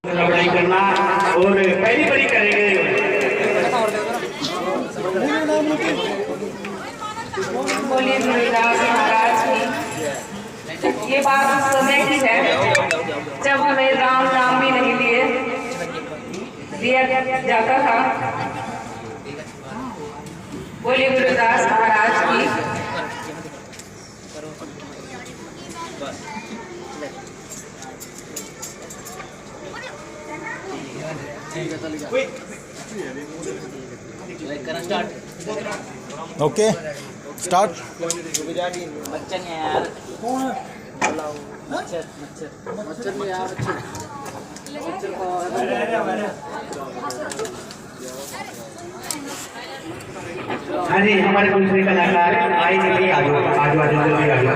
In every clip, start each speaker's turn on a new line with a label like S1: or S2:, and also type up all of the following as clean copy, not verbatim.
S1: लड़ाई करना और पहली बड़ी करेंगे।
S2: बोलिए गुरुदास महाराज की। ये बात उस समय की है जब हमें राम नाम भी नहीं दिया जाता था। बोलिए गुरुदास महाराज की।
S3: Okay start.
S4: मच्छर नहीं यार, मच्छर नहीं यार, मच्छर
S1: हाँ जी, हमारे दूसरे कलाकार आए चलिए आजू आजू आजू आजू।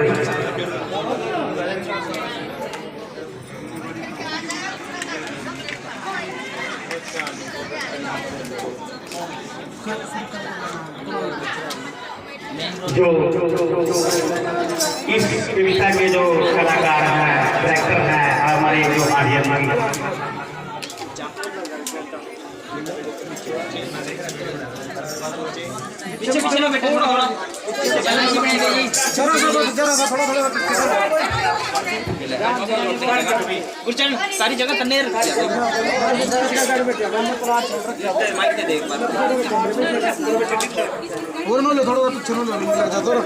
S1: जो इस कविता के जो कलाकार हैं, डायरेक्टर हैं, हमारे जो आर्यन
S4: पीछे पीछे लो बेटा, थोड़ा गुरचरण सारी जगह तन्ने रखा माइक दे एक बार
S3: और नो ले थोड़ा पीछे नो ले लग जा थोड़ा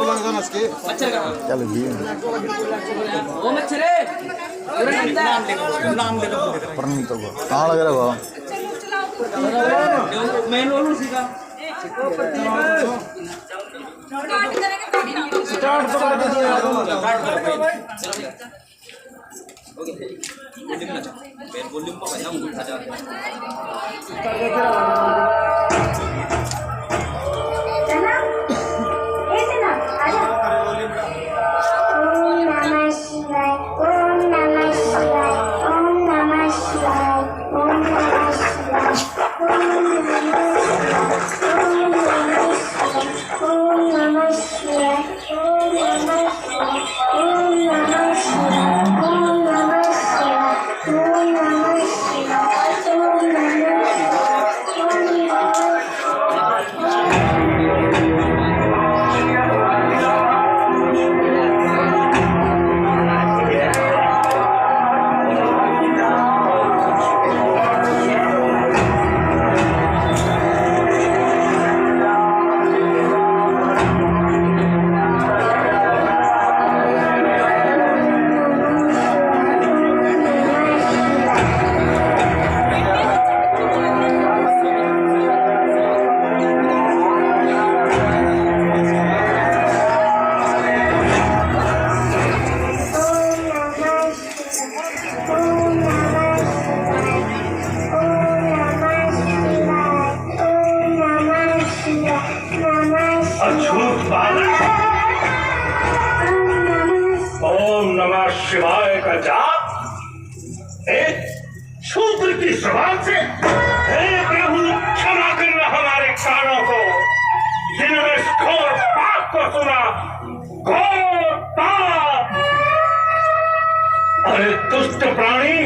S3: लग जाना इसके
S4: मच्छर का
S3: चल ये
S4: वो मच्छर है नाम ले लो
S3: परनी तो कहां लग रहा है
S4: मैं लोलू सीधा
S3: स्टार्ट तो कर दो यार
S4: ओके वॉल्यूम को बढ़ाऊं उठा जा
S1: ओम नमः शिवाय का जाप एक शूद्र की जबान से हे प्रभु क्षमा करना हमारे कानों को जिन्होंने इस घोर पाप को सुना। घोर पाप। अरे दुष्ट प्राणी,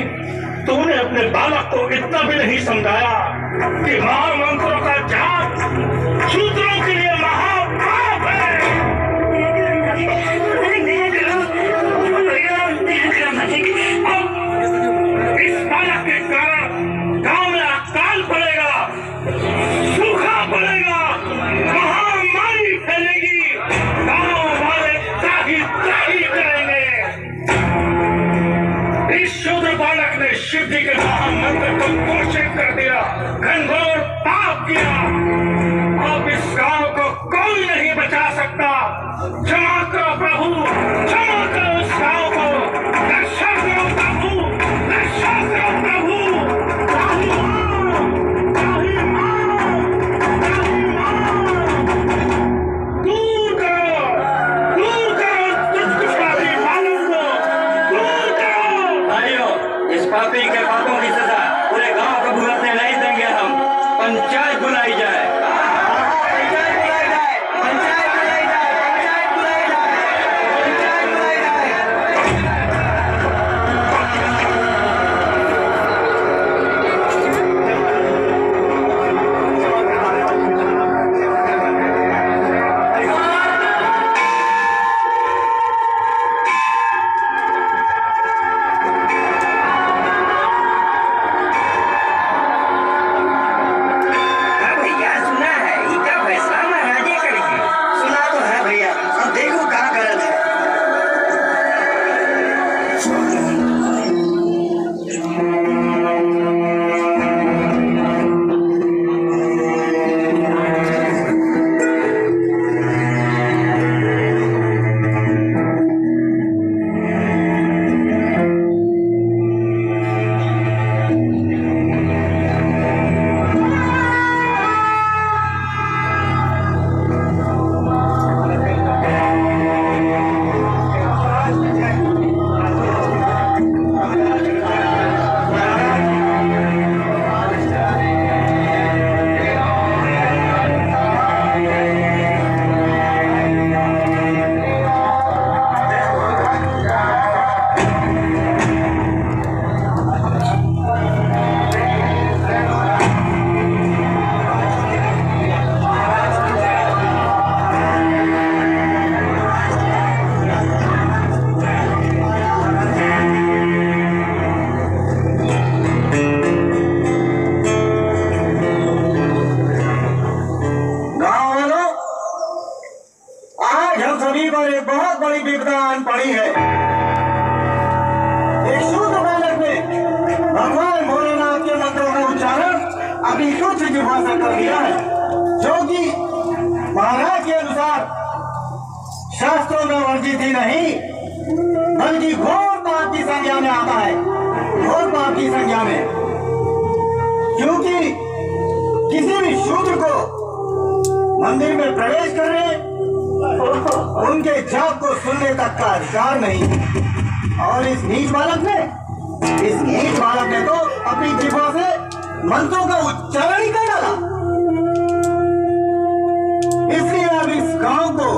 S1: तूने अपने बालक को इतना भी नहीं समझाया कि महामंत्रों का जाप शूद्रों के लिए महापाप है। इस बालक के कारण गांव में अकाल पड़ेगा, सूखा पड़ेगा, महामारी फैलेगी, गांव वाले त्राही करेंगे। इस शूद्र बालक ने शिव जी के महामंत्र को घोषित कर दिया, घनघोर पाप किया। अब इस गांव को कोई नहीं बचा सकता। क्षमा करो प्रभु, क्षमा करो इस गांव को, रक्षा करो प्रभु, रक्षा करो प्रभु। दूर करो दुष्ट पापी बालों को, दूर करो। भाइयों, इस पापी के पापों की सजा पूरे गांव को भुगतने नहीं देंगे हम। पंचायत बुलाई जाए।
S5: अभी कुछ जिज्ञासा कर दिया है जो कि महाराज के अनुसार शास्त्रों में वर्जित ही नहीं बल्कि घोर पाप की संज्ञा में आता है, घोर पाप की संज्ञा में। क्योंकि किसी भी शूद्र को मंदिर में प्रवेश करने, उनके जाप को सुनने तक का अधिकार नहीं। और इस नीच बालक ने तो अपनी जिह्वा से मंत्रों का उच्चारण ही कर डाला। इसलिए अब इस गांव को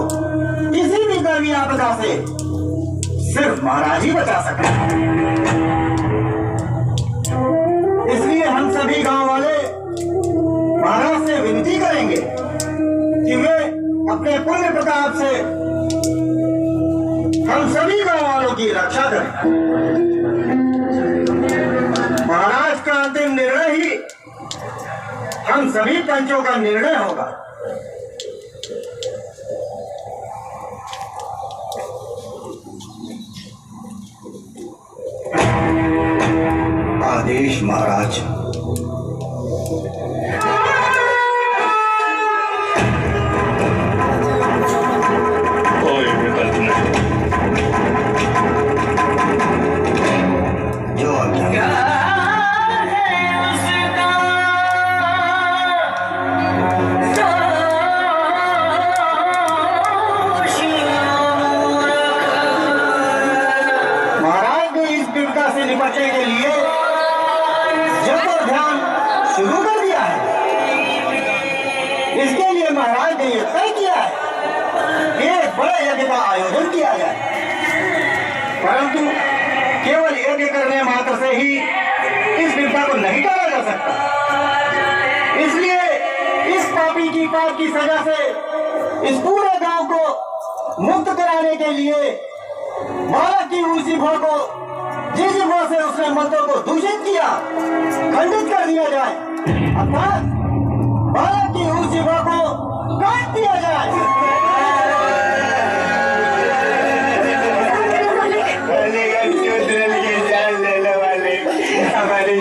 S5: किसी भी गर्मी आपदा से सिर्फ महाराज ही बचा सकते हैं। इसलिए हम सभी गांव वाले महाराज से विनती करेंगे कि वे अपने पुण्य प्रताप से हम सभी गांव वालों की रक्षा करें। महाराज का अंतिम निर्णय ही हम सभी पंचों का निर्णय होगा। आदेश महाराज।
S1: कोई विकल्प नहीं।
S5: जो आज्ञा। महाराज ने इस विपदा से निपटने के लिए जप और ध्यान शुरू कर दिया है। इसके लिए महाराज ने यह तय किया है कि एक बड़े यज्ञ का आयोजन किया जाए। परंतु केवल यज्ञ करने मात्र से ही इस विपदा को नहीं टाला जा सकता। इसलिए इस पापी की पाप की सजा से इस पूरे गांव को मुक्त कराने के लिए बालक की उस जिह्वा को, जिस जिह्वा से उसने मंत्रों को दूषित किया, खंडित कर दिया जाए। अर्थात बालक की उस जिह्वा को काट दिया जाए। हमारी